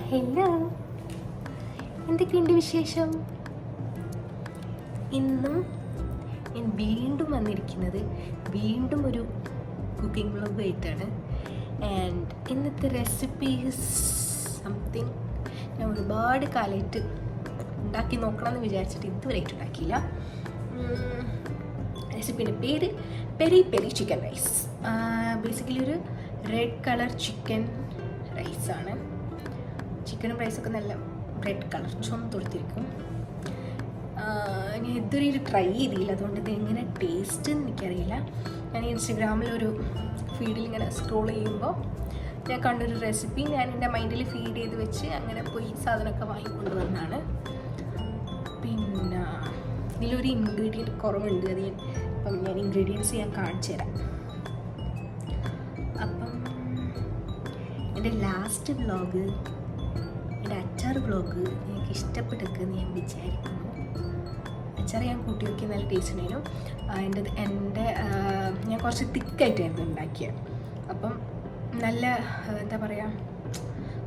Hello, എന്തൊക്കെയുണ്ട് വിശേഷം? ഇന്നും ഞാൻ വീണ്ടും വന്നിരിക്കുന്നത് ഒരു കുക്കിംഗ് വ്ളോഗ് ആയിട്ടാണ്. ആൻഡ് ഇന്നത്തെ റെസിപ്പി സംതിങ് ഞാൻ ഒരുപാട് കാലമായിട്ട് ഉണ്ടാക്കി നോക്കണമെന്ന് വിചാരിച്ചിട്ട് ഇതുവരെയായിട്ട് ഉണ്ടാക്കിയില്ല. റെസിപ്പിയുടെ പേര് peri peri chicken rice. Basically ഒരു റെഡ് കളർ ചിക്കൻ റൈസാണ്. ചിക്കനും റൈസൊക്കെ നല്ല റെഡ് കളർ ചുമത്തുകൊടുത്തിരിക്കും. ഞാൻ ഇതുവരെ ട്രൈ ചെയ്തില്ല, അതുകൊണ്ട് ഇത് എങ്ങനെ ടേസ്റ്റ് എന്ന് എനിക്കറിയില്ല. ഞാൻ ഇൻസ്റ്റഗ്രാമിലൊരു ഫീഡിൽ ഇങ്ങനെ സ്ക്രോൾ ചെയ്യുമ്പോൾ ഞാൻ കണ്ടൊരു റെസിപ്പി ഞാൻ എൻ്റെ മൈൻഡിൽ ഫീഡ് ചെയ്ത് വെച്ച് അങ്ങനെ പോയി സാധനമൊക്കെ വാങ്ങിക്കൊണ്ട് വന്നതാണ്. പിന്നെ ഇതിലൊരു ഇൻഗ്രീഡിയൻറ്റ് കുറവുണ്ട്, അത് ഞാൻ ഇൻഗ്രീഡിയൻസ് ഞാൻ കാണിച്ചു തരാം. അപ്പം എൻ്റെ ലാസ്റ്റ് വ്ളോഗ്, എൻ്റെ അച്ചാർ വ്ളോഗ് എനിക്ക് ഇഷ്ടപ്പെട്ടെന്ന് ഞാൻ വിചാരിക്കുന്നു. അച്ചാർ ഞാൻ കൂട്ടി നോക്കി നല്ല ടേസ്റ്റ് ഉണ്ടായിരുന്നു. എൻ്റെ ഞാൻ കുറച്ച് തിക്കായിട്ടായിരുന്നു ഉണ്ടാക്കിയത്. അപ്പം നല്ല എന്താ പറയുക,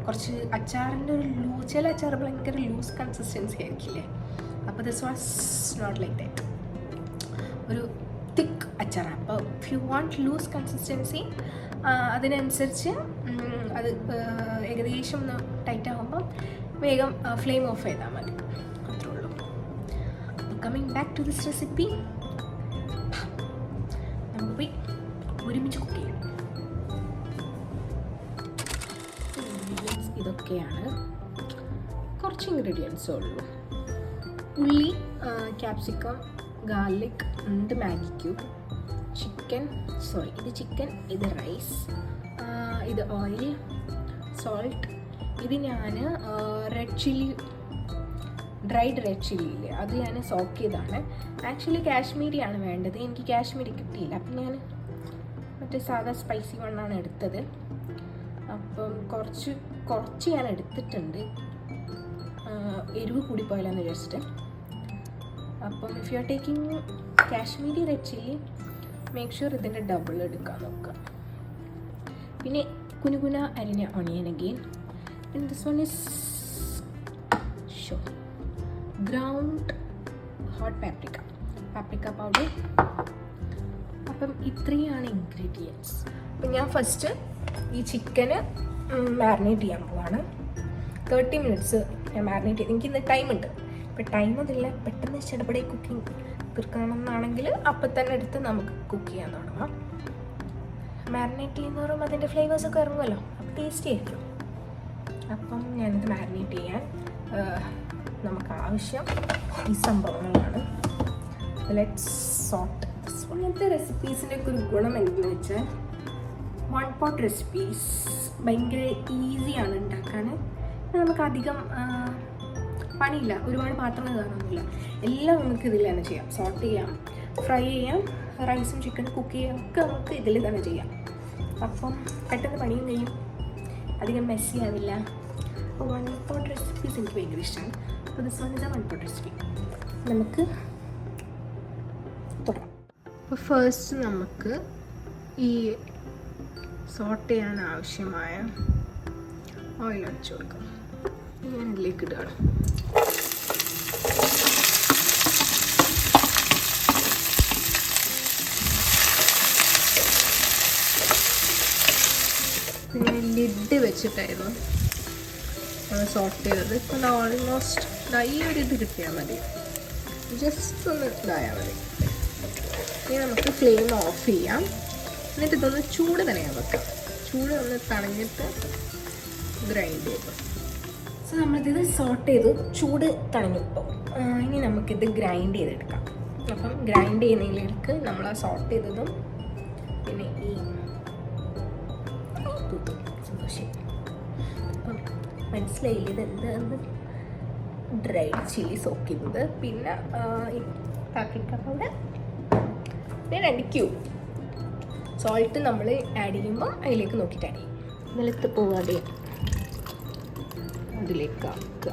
കുറച്ച് അച്ചാറിൻ്റെ ഒരു ചില അച്ചാർ ഭയങ്കര ലൂസ് കൺസിസ്റ്റൻസി ആയിരിക്കില്ലേ. അപ്പോൾ this was not like that, ഒരു തിക്ക് അച്ചാറാണ്. അപ്പോൾ if you want loose consistency അതിനനുസരിച്ച് അത് ഏകദേശം ഒന്ന് ടൈറ്റ് ആകുമ്പോൾ വേഗം ഫ്ലെയിം ഓഫ് ചെയ്താൽ മതി, അത്രേ ഉള്ളൂ. അപ്പോൾ coming back to this recipe, നമുക്ക് പോയി ഒരുമിച്ച് കുക്ക് ചെയ്യാം. ഇൻഗ്രീഡിയൻസ് ഇതൊക്കെയാണ്, കുറച്ച് ഇൻഗ്രീഡിയൻസേ ഉള്ളൂ. ഉള്ളി, ക്യാപ്സിക്കം, ഗാർലിക്, ഇത് മാഗി ക്യൂബ്, ഇത് ചിക്കൻ, ഇത് റൈസ്, ഇത് ഓയിൽ, സോൾട്ട്. ഇത് ഞാൻ ഡ്രൈഡ് റെഡ് ചില്ലി ഇല്ലേ, അത് ഞാൻ സോക്ക് ചെയ്താണ്. ആക്ച്വലി കാശ്മീരിയാണ് വേണ്ടത്, എനിക്ക് കാശ്മീരി കിട്ടിയില്ല. അപ്പം ഞാൻ മറ്റേ സാധാ സ്പൈസി വണ്ണാണ് എടുത്തത്. അപ്പം കുറച്ച് ഞാൻ എടുത്തിട്ടുണ്ട്, എരിവ് കൂടിപ്പോയില്ലെന്ന് വിചാരിച്ചിട്ട്. അപ്പം if you are taking Kashmiri red chilli, make sure ഇതിൻ്റെ ഡബിൾ എടുക്കാൻ നോക്കുക. പിന്നെ കുനുകുന അരിഞ്ഞ onion again. And this one is ground hot paprika powder. അപ്പം ഇത്രയാണ് ഇൻഗ്രീഡിയൻസ്. അപ്പം ഞാൻ ഫസ്റ്റ് ഈ ചിക്കന് മാരിനേറ്റ് ചെയ്യാൻ പോവാണ്. 30 മിനിറ്റ്സ് ഞാൻ മാരിനേറ്റ് ചെയ്ത്, എനിക്കിന്ന് ടൈമുണ്ട്. ഇപ്പം ടൈം അതില്ല, പെട്ടെന്ന് ചെടപടി കുക്കിംഗ് തീർക്കണമെന്നാണെങ്കിൽ അപ്പം തന്നെ എടുത്ത് നമുക്ക് കുക്ക് ചെയ്യാൻ തുടങ്ങാം. മാരിനേറ്റ് ചെയ്യുന്നവരും അതിൻ്റെ ഫ്ലേവേഴ്സൊക്കെ ഇറങ്ങുമല്ലോ, അപ്പം ടേസ്റ്റി ആയിരിക്കും. അപ്പം ഞാനിത് മാരിനേറ്റ് ചെയ്യാൻ നമുക്ക് ആവശ്യം ഈ സംഭവങ്ങളാണ്. Let's sort. ഇങ്ങനത്തെ റെസിപ്പീസിൻ്റെ ഒക്കെ ഒരു ഗുണം എന്തെന്ന് വെച്ചാൽ, വൺ പോട്ട് റെസിപ്പീസ് ഭയങ്കര ഈസിയാണ് ഉണ്ടാക്കാൻ. നമുക്ക് അധികം പണിയില്ല, ഒരുപാട് പാത്രങ്ങൾ കാണുന്നില്ല. എല്ലാം നമുക്ക് ഇതിൽ തന്നെ ചെയ്യാം. സോർട്ട് ചെയ്യാം, ഫ്രൈ ചെയ്യാം, റൈസും ചിക്കനും കുക്ക് ചെയ്യാം, ഒക്കെ നമുക്ക് ഇതിൽ തന്നെ ചെയ്യാം. അപ്പം പെട്ടെന്ന് പണിയും കഴിയും, അധികം മെസ്സി ആവില്ല. അപ്പോൾ വൺ പോട്ട് റെസിപ്പീസ് എനിക്ക് ഭയങ്കര ഇഷ്ടമാണ്. അപ്പോൾ this one is A one pot recipe. നമുക്ക് തുടങ്ങാം. അപ്പോൾ ഫസ്റ്റ് നമുക്ക് ഈ സോർട്ട് ചെയ്യാൻ ആവശ്യമായ ഓയിൽ ഒഴിച്ചു കൊടുക്കാം. ഞാൻ ഇതിലേക്ക് ഇടുകയാണ്. പിന്നെ ലിഡ് വെച്ചിട്ടായിരുന്നു സോർട്ട് ചെയ്തത്. ഇപ്പം ഓൾമോസ്റ്റ് ഈ ഒരു ഇത് കിട്ടിയാൽ മതി, ജസ്റ്റ് ഒന്ന് ഇതായാൽ മതി. ഇനി നമുക്ക് ഫ്ലെയിം ഓഫ് ചെയ്യാം. എന്നിട്ട് ഇതൊന്ന് ചൂട് തന്നെയാൻ വെക്കാം. ചൂട് ഒന്ന് തണഞ്ഞിട്ട് ഗ്രൈൻഡ് ചെയ്തു. സോ നമ്മളിത് സോർട്ട് ചെയ്തു, ചൂട് തണഞ്ഞു. ഇപ്പോൾ ഇനി നമുക്കിത് ഗ്രൈൻഡ് ചെയ്തെടുക്കാം. അപ്പം ഗ്രൈൻഡ് ചെയ്യുന്നതിലേക്ക് നമ്മൾ ആ സോർട്ട് ചെയ്തതും പിന്നെ ഈ സന്തോഷം. അപ്പം മനസ്സിലായില്ല ഇത് എന്താ ഡ്രൈഡ് ചില്ലി സോക്ക് ചെയ്തത്. പിന്നെ ഈ പാപ്രിക്ക പൗഡർ, പിന്നെ 2 ക്യൂബ് സോൾട്ട് നമ്മൾ ആഡ് ചെയ്യുമ്പോൾ അതിലേക്ക് നോക്കിയിട്ട് ആഡ് ചെയ്യും. നിലത്ത് പോവാതെ അതിലേക്ക് ആക്കുക.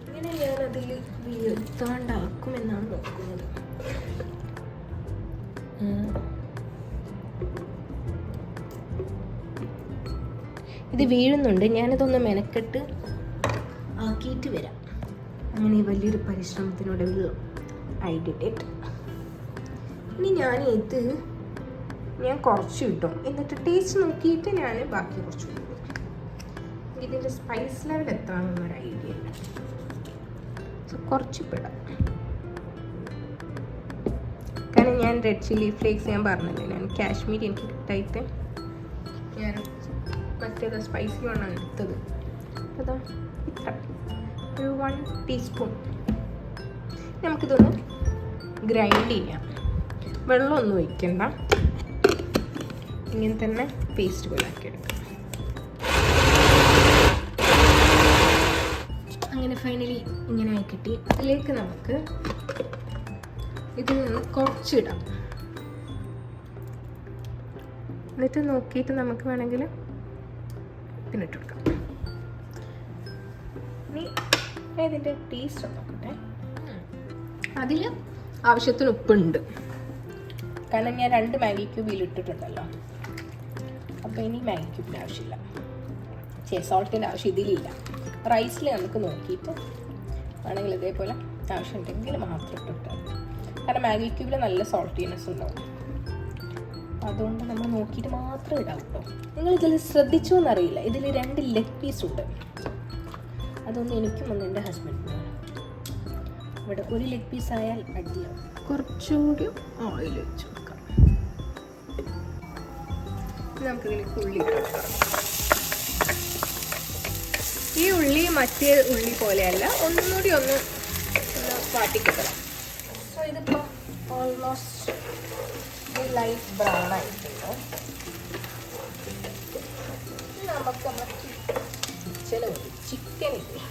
ഇങ്ങനെ ഞാനതിൽ വീഴ്ത്താണ്ടാക്കുമെന്നാണ് നോക്കുന്നത്. ഇത് വീഴുന്നുണ്ട്, ഞാനിതൊന്ന് മെനക്കെട്ട് ആക്കിയിട്ട് വരാം. അങ്ങനെ വലിയൊരു പരിശ്രമത്തിനൊടുവിൽ ഐ ഡിഡ് ഇറ്റ്. ഇനി ഞാൻ കുറച്ച് കിട്ടും, എന്നിട്ട് ടേസ്റ്റ് നോക്കിയിട്ട് ഞാൻ ബാക്കി കുറച്ച് കിട്ടും. ഇതിൻ്റെ സ്പൈസ് ലെവൽ എത്രയാണെന്നൊരു ഐഡിയ ഇല്ല. സോ കുറച്ച് ഇടാം. കാരണം ഞാൻ റെഡ് ചില്ലി ഫ്ലേക്സ് ഞാൻ പറഞ്ഞില്ലേ, ഞാൻ കാശ്മീരി എനിക്ക് കിട്ടായിട്ട് ഞാൻ മറ്റേത് സ്പൈസി കൊണ്ടാണ് എടുത്തത്. അതാ ഇത്ര ഒരു 1 ടീസ്പൂൺ. നമുക്കിതൊന്ന് ഗ്രൈൻഡ് ചെയ്യാം. വെള്ളമൊന്നും ഒഴിക്കണ്ട, ഇങ്ങനെ തന്നെ പേസ്റ്റ് പോലെ ആക്കിയെടുക്കാം. അങ്ങനെ ഫൈനലി ഇങ്ങനെ ആയി കിട്ടി. ഇതിലേക്ക് നമുക്ക് ഇതിൽ നിന്ന് കുറച്ചിടാം. എന്നിട്ട് നോക്കിയിട്ട് നമുക്ക് വേണമെങ്കിൽ ഇതിനിട്ട് കൊടുക്കാം. ഇനി ഇതിൻ്റെ ടേസ്റ്റ് നോക്കട്ടെ. അതിൽ ആവശ്യത്തിന് ഉപ്പുണ്ട്, കാരണം ഞാൻ 2 മാഗി ക്യൂബിൽ ഇട്ടിട്ടുണ്ടല്ലോ. അപ്പോൾ ഇനി മാഗി ക്യൂബിൻ്റെ ആവശ്യമില്ല, സോൾട്ടിൻ്റെ ആവശ്യം ഇതിലില്ല. റൈസിൽ നമുക്ക് നോക്കിയിട്ട് ആണെങ്കിൽ ഇതേപോലെ ആവശ്യമുണ്ടെങ്കിൽ മാത്രം ഇട്ടിട്ട്, കാരണം മാഗി ക്യൂബിൽ നല്ല സോൾട്ടിനെസ് ഉണ്ടാവും. അതുകൊണ്ട് നമ്മൾ നോക്കിയിട്ട് മാത്രം ഇടാം കേട്ടോ. നിങ്ങൾ ഇതിൽ ശ്രദ്ധിച്ചോ എന്നറിയില്ല, ഇതിൽ 2 ലെഗ് പീസ് ഉണ്ട്. അതൊന്നും എനിക്കും ഒന്ന് എൻ്റെ ഹസ്ബൻഡിനും. ഇവിടെ ഒരു ലെഗ് പീസ് ആയാൽ അടിയാവും. കുറച്ചുകൂടി ഓയിൽ വെച്ച് കൊടുക്കാം. നമുക്കിതിലേക്ക് ഉള്ളി ഇട്ട് കൊടുക്കാം. ഈ ഉള്ളി മറ്റേ ഉള്ളി പോലെയല്ല, ഒന്നുകൂടി ഒന്ന് വാട്ടിക്കിട്ടണം. സോ ഇതിപ്പോൾ ഓൾമോസ്റ്റ് ലൈറ്റ് ബ്രൗൺ ആയിട്ടുണ്ട്. നമുക്ക് നമ്മുടെ ചിക്കനില്ലേ,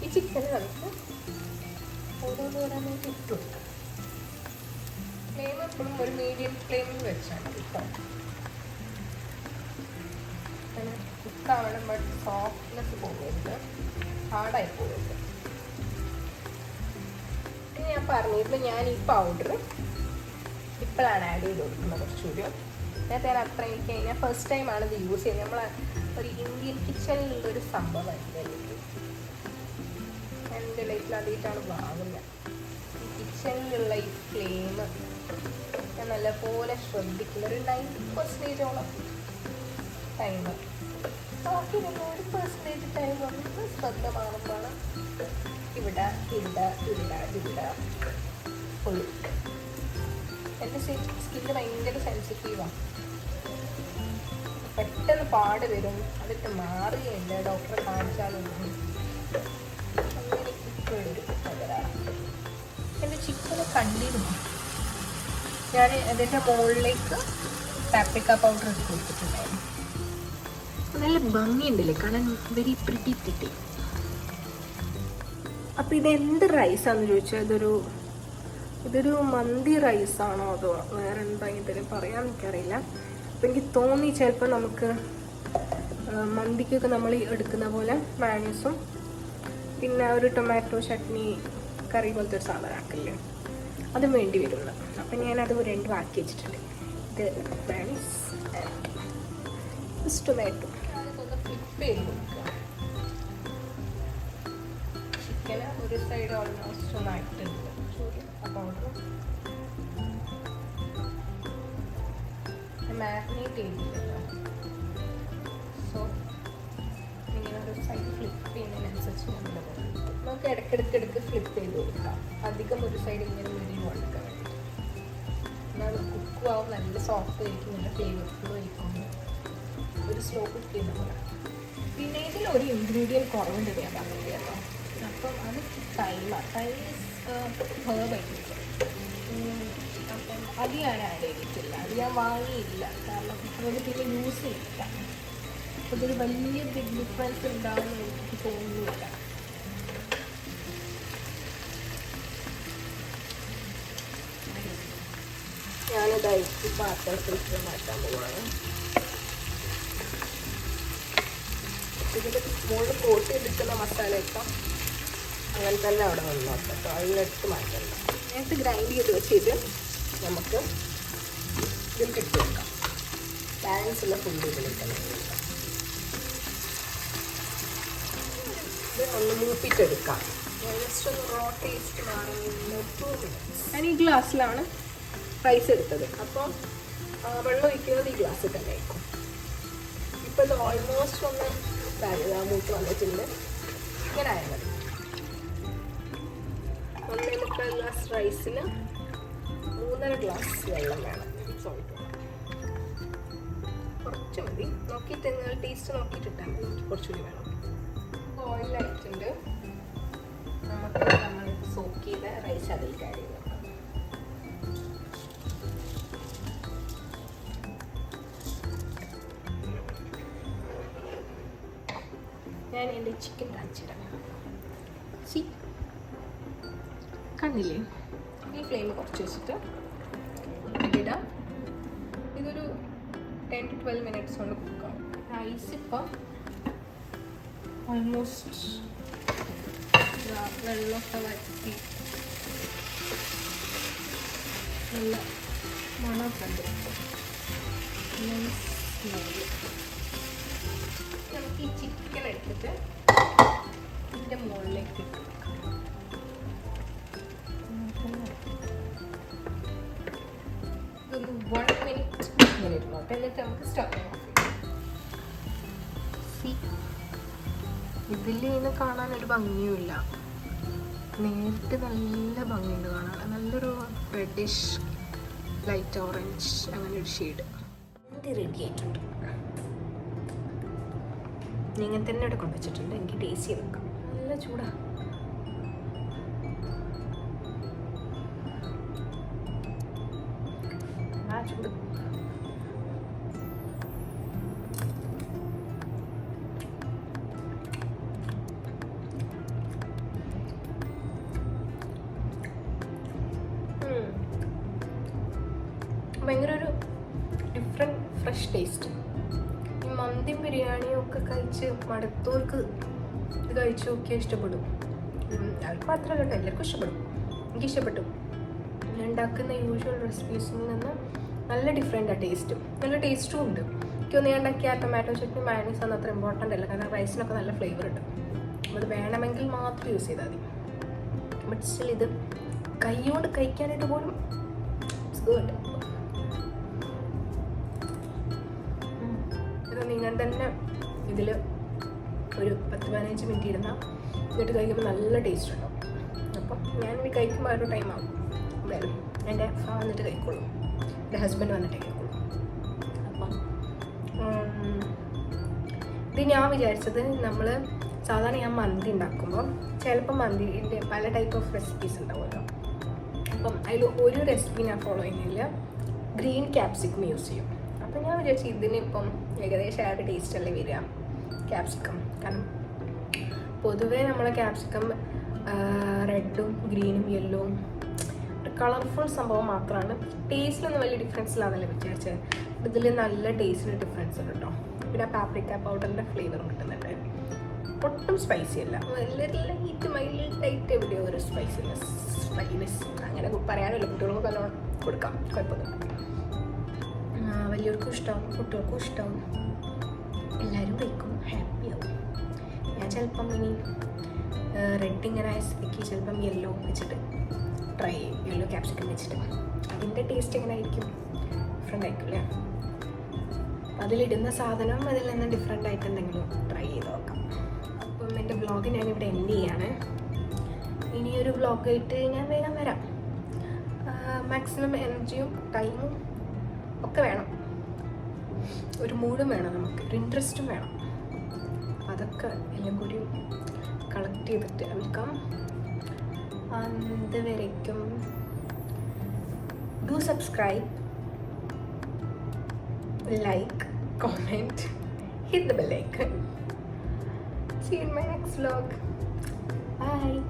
ഈ ചിക്കന് നമുക്ക് ഓരോന്നോരോന്നായിട്ട് ഇട്ട് കൊടുക്കാം. ഫ്ലെയിം എപ്പോഴും ഒരു മീഡിയം ഫ്ലെയിമിൽ വെച്ചാണ് കേട്ടോ. കുക്കാവണം, ബട്ട് സോഫ്റ്റ്നെസ് പോകരുത്, ഹാർഡായി പോകരുത്. പിന്നെ ഞാൻ പറഞ്ഞിരുന്നു, ഞാൻ ഈ പൗഡർ ഇപ്പോഴാണ് ആഡ് ചെയ്ത് കൊടുക്കുന്നത്. കുറച്ചുകൂടി നേരത്തെ ഞാൻ അത്ര എനിക്ക് ഞാൻ ഫസ്റ്റ് ടൈമാണ് ഇത് യൂസ് ചെയ്യുന്നത്. നമ്മൾ ഒരു ഇന്ത്യൻ കിച്ചണിലുള്ളൊരു സംഭവമായിട്ട് എൻ്റെ ലൈഫിൽ ആദ്യമായിട്ടാണ് വാങ്ങുന്നത്. ഈ കിച്ചണിലുള്ള ഈ ഫ്ലെയിം ഞാൻ നല്ലപോലെ ശ്രദ്ധിക്കുന്ന ഒരു 90% ടൈം, ബാക്കി 1% ടൈം നമുക്ക് ശ്രദ്ധ മാറുമ്പോഴാണ് ഇവിടെ ഫുൾ. എൻ്റെ സ്കിന്ന് ഭയങ്കര സെൻസിറ്റീവാണ്, പെട്ടെന്ന് പാട് വരും. അതിട്ട് മാറുകയില്ല, ഡോക്ടറെ കാണിച്ചാലൊന്നും. അങ്ങനെ ഇപ്പോൾ ഒരു പകരാണ്. എൻ്റെ ചിക്കന് കണ്ടിരുന്നു ഞാൻ അതിൻ്റെ മുകളിലേക്ക് പാപ്രിക്ക പൗഡർ ഇട്ട് കൊടുത്തിട്ടുണ്ടായിരുന്നു. നല്ല ഭംഗിയുണ്ടല്ലേ കാണാൻ, വെരി പ്രിറ്റി. അപ്പം ഇതെന്ത് റൈസാന്ന് ചോദിച്ചാൽ ഇതൊരു മന്തി റൈസാണോ അതോ വേറെ എന്താ ഇതിന് പറയാൻ എനിക്കറിയില്ല. അപ്പം എനിക്ക് തോന്നി ചിലപ്പോൾ നമുക്ക് മന്തിക്കൊക്കെ നമ്മൾ എടുക്കുന്ന പോലെ മായോണീസും പിന്നെ ഒരു ടൊമാറ്റോ ചട്നി കറി പോലത്തെ ഒരു സാധനം ആക്കില്ലേ, അതും വേണ്ടി വരുന്നു. അപ്പം ഞാനത് 2 ആക്കി വെച്ചിട്ടുണ്ട്. ഇത് മായോണീസ്, ടൊമാറ്റോ. ഞാനിതൊന്ന് ഫ്ലിപ്പ് ചെയ്ത് കൊടുക്കുക. ചിക്കന് ഒരു സൈഡ് ഓൾമോസ്റ്റ് ഒന്നായിട്ടുണ്ട്. പൗഡർ മാരിനേറ്റ് ചെയ്തില്ലല്ലോ. സോ ഇങ്ങനെ ഒരു സൈഡ് ഫ്ലിപ്പ് ചെയ്യുന്നതിനനുസരിച്ച് നമുക്ക് ഇടയ്ക്കിടയ്ക്ക് ഫ്ലിപ്പ് ചെയ്ത് കൊടുക്കാം. അധികം ഒരു സൈഡ് ഇങ്ങനെ മുരിഞ്ഞ് കൊടുക്കാൻ വേണ്ടിയിട്ട്. എന്നാൽ കുക്കും ആവും, നല്ല സോഫ്റ്റ് ആയിരിക്കും, നല്ല ഫ്ലേവർഫുൾ ആയിരിക്കും. ഒരു സ്ലോ കുക്ക് ചെയ്യുന്ന പോലെ. പിന്നെ ഇതിൽ ഒരു ഇൻഗ്രീഡിയൻറ്റ് കുറവുണ്ട് ഞാൻ പറഞ്ഞത് കേട്ടോ. അപ്പം അത് തൈമാണ്. ഹേർബായിട്ട്. അപ്പം അത് ഞാൻ ആഡ് ചെയ്തിട്ടില്ല, അത് ഞാൻ വാങ്ങിയില്ല, കാരണം അത് പിന്നെ യൂസ് ചെയ്യില്ല. അപ്പോൾ ഇതൊരു വലിയ ബിഗ് ഡിഫറൻസ് ഉണ്ടാവുമെന്ന് എനിക്ക് തോന്നുന്നില്ല. ഞാനതായി ഈ പാത്രത്തിലേക്ക് മാറ്റാൻ പോവാണ്. ഇതിൻ്റെ മുകളിൽ കോട്ട് ചെയ്തിട്ടുള്ള മസാലയൊക്കെ അങ്ങനെ തന്നെ അവിടെ വന്നോട്ടോ, അതിലെടുത്ത് മാറ്റണ്ട. നേരത്തെ ഗ്രൈൻഡ് ചെയ്ത് വെച്ചിട്ട് നമുക്ക് ഇതിൽ ഇട്ട് വെക്കാം. ബാലൻസ് ഉള്ള ഫുഡ് ഇതിലേക്ക് കൊടുക്കാം. ഇത് ഒന്ന് മൂപ്പിച്ചെടുക്കാം. ജസ്റ്റ് ഒന്ന് റോ ടേസ്റ്റ് മാറുന്ന 2 minutes. ഞാൻ ഈ ഗ്ലാസ്സിലാണ് റൈസ് എടുത്തത്. അപ്പോൾ വെള്ളം ഒഴിക്കുന്നത് ഈ ഗ്ലാസ്സിൽ തന്നെ ആയിരിക്കും. ഇപ്പോൾ ഇത് ഓൾമോസ്റ്റ് ഒന്ന് മൂത്ത് വന്നിട്ടുണ്ട്. ഇങ്ങനെ ആയാൽ മതി. 1.25 ഗ്ലാസ് റൈസിന് 3.5 ഗ്ലാസ് വെള്ളം വേണം. സോൾട്ട് കുറച്ച് മതി. നോക്കിയിട്ട് നിങ്ങൾ ടേസ്റ്റ് നോക്കിയിട്ടിട്ടാൽ മതി. കുറച്ചുകൂടി വേണം. ഓയിലായിട്ടുണ്ട്. നമുക്ക് നമ്മൾ സോക്ക് ചെയ്ത റൈസ് അതിലേക്ക് ആഡ് ചെയ്ത് വെക്കാം. ഞാൻ എൻ്റെ ചിക്കൻ കാണിച്ചിടാം. കണ്ടില്ലേ? ഈ ഫ്ലെയിം കുറച്ച് വെച്ചിട്ട് ഇടാം. ഇതൊരു 10 to 12 minutes കൊണ്ട് കുക്കാം. റൈസ് ഇപ്പം ഓൾമോസ്റ്റ് വെള്ളമൊക്കെ വറ്റി നല്ല മണമൊക്കെ ഉണ്ട്. നമുക്ക് ഈ ചിക്കൻ എടുത്തിട്ട് ഇതിൻ്റെ മുകളിലേക്ക് ഇട്ട് ഇതൊന്ന് 1 minute ഇങ്ങനെ ഇരുന്നോട്ടെ. എന്നിട്ട് നമുക്ക് സ്റ്റവ് ഓഫ് ചെയ്യാം. ഇതിൽ നിന്ന് കാണാനൊരു ഭംഗിയുമില്ല. നേരിട്ട് നല്ല ഭംഗിയുണ്ട് കാണാൻ. നല്ലൊരു റെഡിഷ് ലൈറ്റ് ഓറഞ്ച് അങ്ങനെ ഒരു ഷെയ്ഡ്. ഇത് റെഡി ആയിട്ടുണ്ട്. ഇങ്ങനെ തന്നെ ഇവിടെ കൊണ്ടുവച്ചിട്ടുണ്ട്. എനിക്ക് ടേസ്റ്റ് ചെയ്ത് വെക്കാം. നല്ല ചൂടാ. ചൂട് ഭയങ്കര ഒരു ഡിഫറെൻറ്റ് ഫ്രഷ് ടേസ്റ്റ്. ഈ മന്തിയും ബിരിയാണിയും ഒക്കെ കഴിച്ച് മടുത്തവർക്ക് ഇത് കഴിച്ച് നോക്കിയാൽ ഇഷ്ടപ്പെടും. അവർക്ക് മാത്രമല്ല കേട്ടോ, എല്ലാവർക്കും ഇഷ്ടപ്പെടും. എനിക്കിഷ്ടപ്പെട്ടു. ഞാൻ ഉണ്ടാക്കുന്ന യൂഷ്വൽ റെസിപ്പീസിൽ നിന്ന് നല്ല ഡിഫറെൻറ്റാണ് ടേസ്റ്റും. നല്ല ടേസ്റ്റും ഉണ്ട്. എനിക്കൊന്ന് ഞാൻ ഉണ്ടാക്കിയ ടൊമാറ്റോ ചട്നി മയണീസ് ഒന്നും അത്ര ഇമ്പോർട്ടൻ്റ് അല്ല. കാരണം റൈസിനൊക്കെ നല്ല ഫ്ലേവർ ഉണ്ട്. അത് വേണമെങ്കിൽ മാത്രം യൂസ് ചെയ്താൽ മതി. ബട്ട് സ്റ്റിൽ ഇത് കൈ കൊണ്ട് കഴിക്കാനായിട്ട് പോലും ഇറ്റ്സ് ഗുഡ്. ഇത് നിങ്ങൾ തന്നെ ഇതിൽ ഒരു 10-15 മിനിറ്റ് ഇരുന്നാൽ എന്നിട്ട് കഴിക്കുമ്പോൾ നല്ല ടേസ്റ്റ് ഉണ്ടാവും. അപ്പം ഞാനിത് കഴിക്കുമ്പോൾ ഒരു ടൈം ആകും. എന്തായാലും എൻ്റെ വന്നിട്ട് കഴിക്കുള്ളൂ, എൻ്റെ ഹസ്ബൻഡ് വന്നിട്ട് കഴിക്കുള്ളൂ. അപ്പം ഇത് ഞാൻ വിചാരിച്ചത്, നമ്മൾ സാധാരണ ഞാൻ മന്തി ഉണ്ടാക്കുമ്പോൾ ചിലപ്പോൾ മന്തിൻ്റെ പല ടൈപ്പ് ഓഫ് റെസിപ്പീസ് ഉണ്ടാവുമല്ലോ. അപ്പം അതിൽ ഒരു റെസിപ്പി ഞാൻ ഫോളോ ചെയ്യുന്നില്ല, ഗ്രീൻ ക്യാപ്സിക്കം യൂസ് ചെയ്യും. അപ്പം ഞാൻ വിചാരിച്ചു ഇതിനിപ്പം ഏകദേശം ആ ഒരു ടേസ്റ്റ് അല്ലേ വരിക ക്യാപ്സിക്കം. കാരണം പൊതുവേ നമ്മളെ ക്യാപ്സിക്കം റെഡും ഗ്രീനും യെല്ലോവും ഒരു കളർഫുൾ സംഭവം മാത്രമാണ്. ടേസ്റ്റിലൊന്നും വലിയ ഡിഫറൻസ് ഇല്ലാന്നല്ലേ വിചാരിച്ചത്. ഇതിൽ നല്ല ടേസ്റ്റിന് ഡിഫറൻസ് ഉണ്ട് കേട്ടോ. പിന്നെ പാപ്രിക്ക പൗഡറിൻ്റെ ഫ്ലേവറും കിട്ടുന്നുണ്ട്. ഒട്ടും സ്പൈസി അല്ല, ലൈറ്റ് മൈൽഡായിട്ട് എവിടെയോ ഒരു സ്പൈസിനെസ് അങ്ങനെ പറയാനല്ല. കുട്ടികൾക്ക് നല്ലോണം കൊടുക്കാം, കുഴപ്പമൊന്നുമില്ല. വലിയവർക്കും ഇഷ്ടമാവും, കുട്ടികൾക്കും ഇഷ്ടമാവും, എല്ലാവരും കഴിക്കും, ഹാപ്പിയാവും. ഞാൻ ചിലപ്പം ഇനി റെഡ് ഇങ്ങനെ സ്ഥിതിക്ക് ചിലപ്പം യെല്ലോ വെച്ചിട്ട് ട്രൈ ചെയ്യും. യെല്ലോ ക്യാപ്സിക്കം വെച്ചിട്ട് അതിൻ്റെ ടേസ്റ്റ് എങ്ങനെ ആയിരിക്കും? ഡിഫറെൻ്റ് ആയിരിക്കും അല്ലേ? അതിലിടുന്ന സാധനം അതിൽ നിന്ന് ഡിഫറെൻ്റ് ആയിട്ട് എന്തെങ്കിലും ട്രൈ ചെയ്ത് നോക്കാം. അപ്പം എൻ്റെ വ്ളോഗ് ഞാനിവിടെ എൻഡ് ചെയ്യാണ്. ഇനിയൊരു വ്ളോഗായിട്ട് ഞാൻ വേഗം വരാം. മാക്സിമം എനർജിയും ടൈമും ഒക്കെ വേണം, ഒരു മൂഡും വേണം, നമുക്ക് ഒരു ഇൻട്രസ്റ്റും വേണം. അതൊക്കെ എല്ലാം കൂടി കളക്ട് ചെയ്തിട്ട് വെൽക്കം. അതുവരേക്കും do subscribe, like, comment, hit the bell icon. See you in my next vlog. Bye.